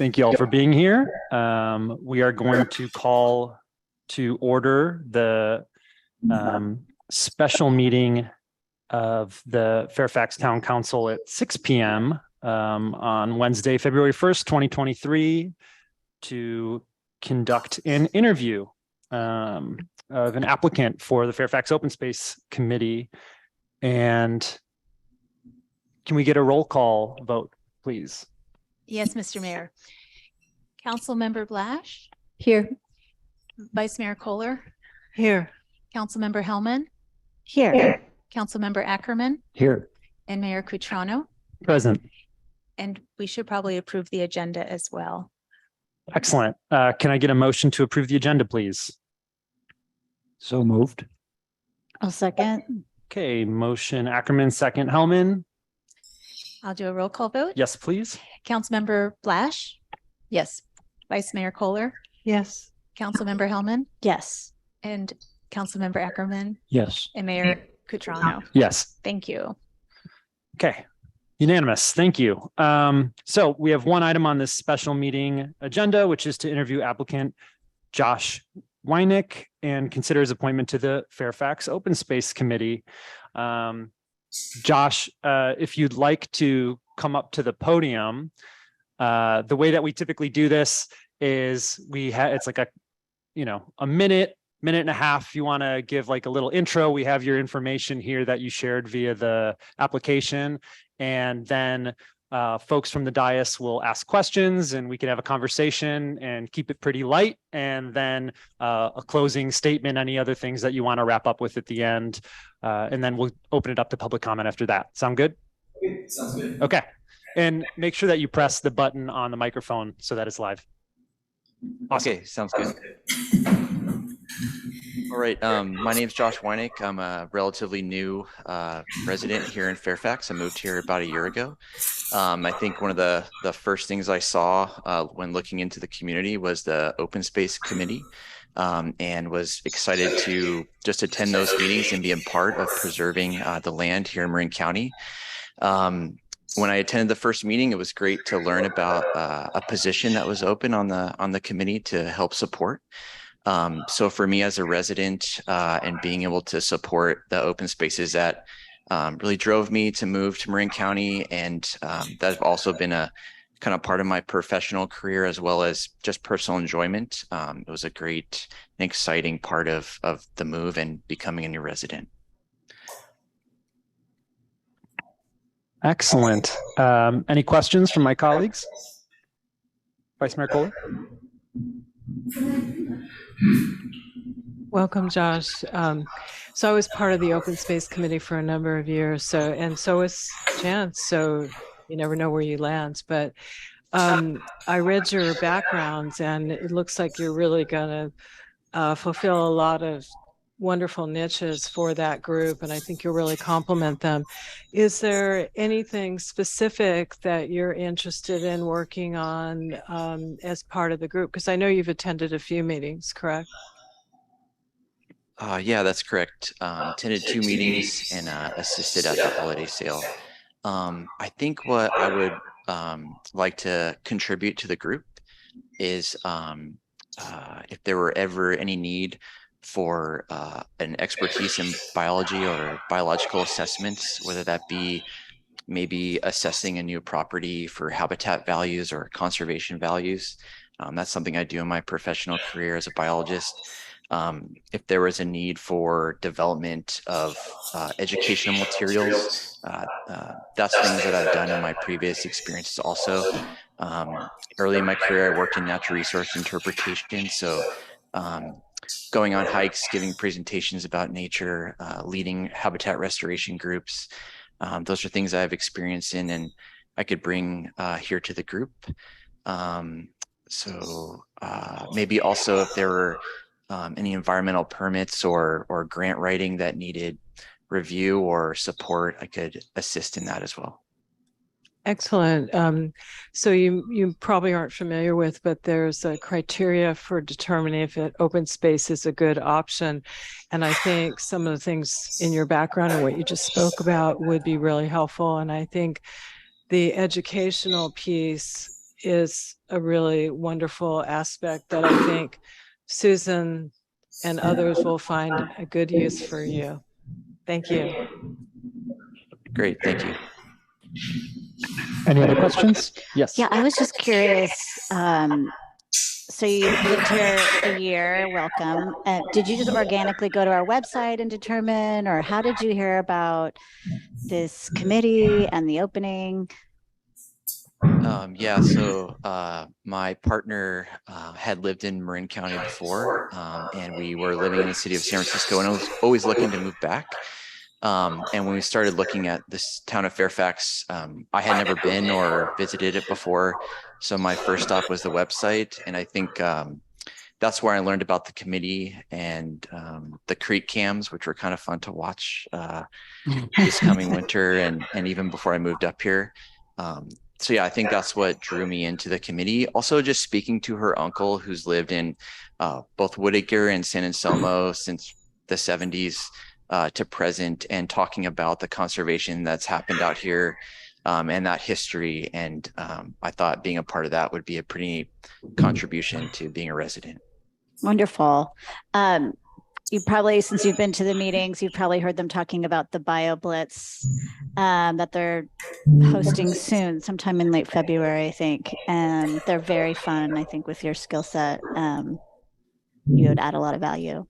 Thank you all for being here. We are going to call to order the special meeting of the Fairfax Town Council at 6 p.m. On Wednesday, February 1st, 2023, to conduct an interview of an applicant for the Fairfax Open Space Committee. And can we get a roll call vote, please? Yes, Mr. Mayor. Councilmember Blash? Here. Vice Mayor Kohler? Here. Councilmember Hellman? Here. Councilmember Ackerman? Here. And Mayor Cutrano? Present. And we should probably approve the agenda as well. Excellent. Can I get a motion to approve the agenda, please? So moved. I'll second. Okay, motion Ackerman, second Hellman. I'll do a roll call vote. Yes, please. Councilmember Blash? Yes. Vice Mayor Kohler? Yes. Councilmember Hellman? Yes. And Councilmember Ackerman? Yes. And Mayor Cutrano? Yes. Thank you. Okay. Unanimous. Thank you. So we have one item on this special meeting agenda, which is to interview applicant Josh Wynick and consider his appointment to the Fairfax Open Space Committee. Josh, if you'd like to come up to the podium, the way that we typically do this is it's like a minute and a half. If you want to give like a little intro, we have your information here that you shared via the application. And then folks from the dais will ask questions and we can have a conversation and keep it pretty light. And then a closing statement, any other things that you want to wrap up with at the end. And then we'll open it up to public comment after that. Sound good? Sounds good. Okay. And make sure that you press the button on the microphone so that it's live. Awesome. Okay, sounds good. All right, my name is Josh Wynick. I'm a relatively new resident here in Fairfax. I moved here about a year ago. I think one of the first things I saw when looking into the community was the Open Space Committee, and was excited to just attend those meetings and be a part of preserving the land here in Marin County. When I attended the first meeting, it was great to learn about a position that was open on the committee to help support. So for me as a resident and being able to support the open spaces, that really drove me to move to Marin County. And that's also been a kind of part of my professional career as well as just personal enjoyment. It was a great and exciting part of the move and becoming a new resident. Excellent. Any questions from my colleagues? Vice Mayor Kohler? Welcome, Josh. So I was part of the Open Space Committee for a number of years. So was Chance. So you never know where you land. But I read your backgrounds, and it looks like you're really going to fulfill a lot of wonderful niches for that group, and I think you'll really complement them. Is there anything specific that you're interested in working on as part of the group? Because I know you've attended a few meetings, correct? Yeah, that's correct. Attended 2 meetings and assisted at the holiday sale. I think what I would like to contribute to the group is if there were ever any need for an expertise in biology or biological assessments, whether that be maybe assessing a new property for habitat values or conservation values. That's something I do in my professional career as a biologist. If there was a need for development of educational materials, that's things that I've done in my previous experiences also. Early in my career, I worked in natural resource interpretation. So going on hikes, giving presentations about nature, leading habitat restoration groups. Those are things I have experience in and I could bring here to the group. So maybe also if there were any environmental permits or grant writing that needed review or support, I could assist in that as well. Excellent. So you probably aren't familiar with, but there's a criteria for determining if an open space is a good option. And I think some of the things in your background and what you just spoke about would be really helpful. And I think the educational piece is a really wonderful aspect that I think Susan and others will find a good use for you. Thank you. Great, thank you. Any other questions? Yes. Yeah, I was just curious. So you lived here a year, welcome. Did you just organically go to our website and determine, or how did you hear about this committee and the opening? Yeah, so my partner had lived in Marin County before, and we were living in the city of San Francisco, and I was always looking to move back. And when we started looking at this town of Fairfax, I had never been or visited it before. So my first stop was the website. And I think that's where I learned about the committee and the creek cams, which were kind of fun to watch this coming winter and even before I moved up here. So yeah, I think that's what drew me into the committee. Also, just speaking to her uncle, who's lived in both Whitaker and San Anselmo since the 70s. To present, and talking about the conservation that's happened out here and that history. And I thought being a part of that would be a pretty contribution to being a resident. Wonderful. You probably, since you've been to the meetings, you've probably heard them talking about the Bio Blitz that they're hosting soon, sometime in late February, I think. And they're very fun. I think with your skill set, you would add a lot of value.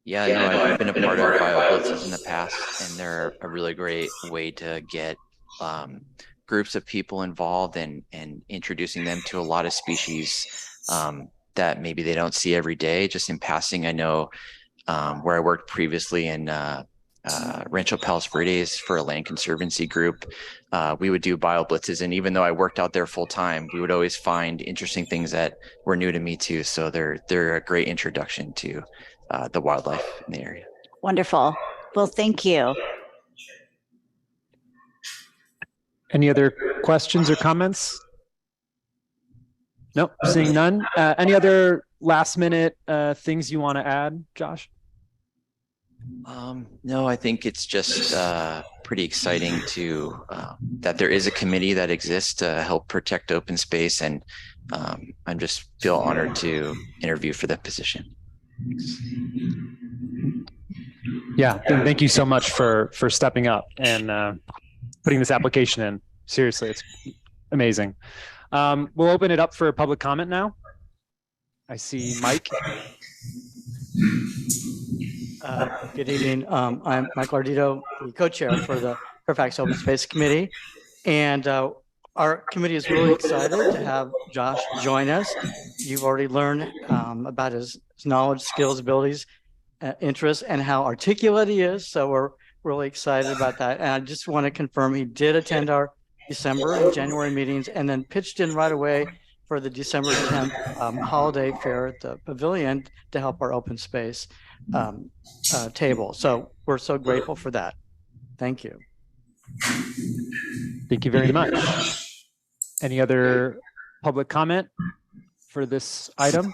Yeah, no, I've been a part of bio blitzes in the past, and they're a really great way to get groups of people involved and introducing them to a lot of species that maybe they don't see every day. Just in passing, I know where I worked previously in Rancho Palos Verdes for a land conservancy group, we would do bio blitzes, and even though I worked out there full time, we would always find interesting things that were new to me too. So they're a great introduction to the wildlife in the area. Wonderful. Well, thank you. Any other questions or comments? Nope, seeing none. Any other last minute things you want to add, Josh? No, I think it's just pretty exciting to that there is a committee that exists to help protect open space, and I just feel honored to interview for that position. Yeah, thank you so much for stepping up and putting this application in. Seriously, it's amazing. We'll open it up for public comment now. I see Mike. Good evening. I'm Michael Ardito, the co-chair for the Fairfax Open Space Committee. And our committee is really excited to have Josh join us. You've already learned about his knowledge, skills, abilities, interests, and how articulate he is. So we're really excited about that. And I just want to confirm he did attend our December and January meetings and then pitched in right away for the December 10th holiday fair at the pavilion to help our open space table. So we're so grateful for that. Thank you. Thank you very much. Any other public comment for this item?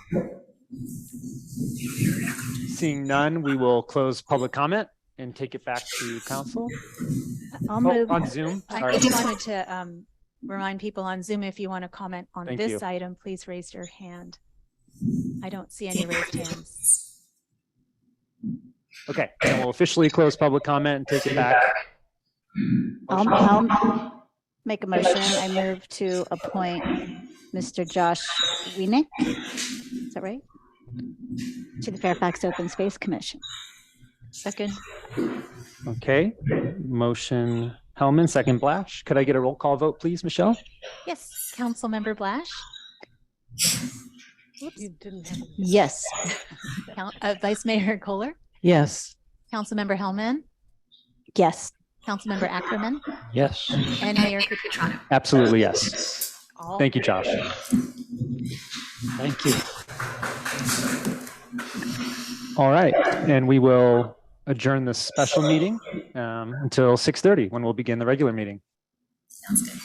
Seeing none, we will close public comment and take it back to council. I'll move. On Zoom. I Sorry. just wanted to remind people on Zoom, if you want to comment on Thank this you. item, please raise your hand. I don't see any raised hands. Okay, and we'll officially close public comment and take it back. I'll make a motion. I move to appoint Mr. Josh Wienick. Is that right? To the Fairfax Open Space Commission. Second. Okay, motion Hellman, second Blash. Could I get a roll call vote, please, Michelle? Yes, Councilmember Blash. You didn't have. Yes. Vice Mayor Kohler. Yes. Councilmember Hellman. Yes. Councilmember Ackerman. Yes. And Mayor Cutrino. Absolutely, yes. All Thank you, Josh. Thank you. All right, and we will adjourn this special meeting until 6:30 when we'll begin the regular meeting. Sounds good.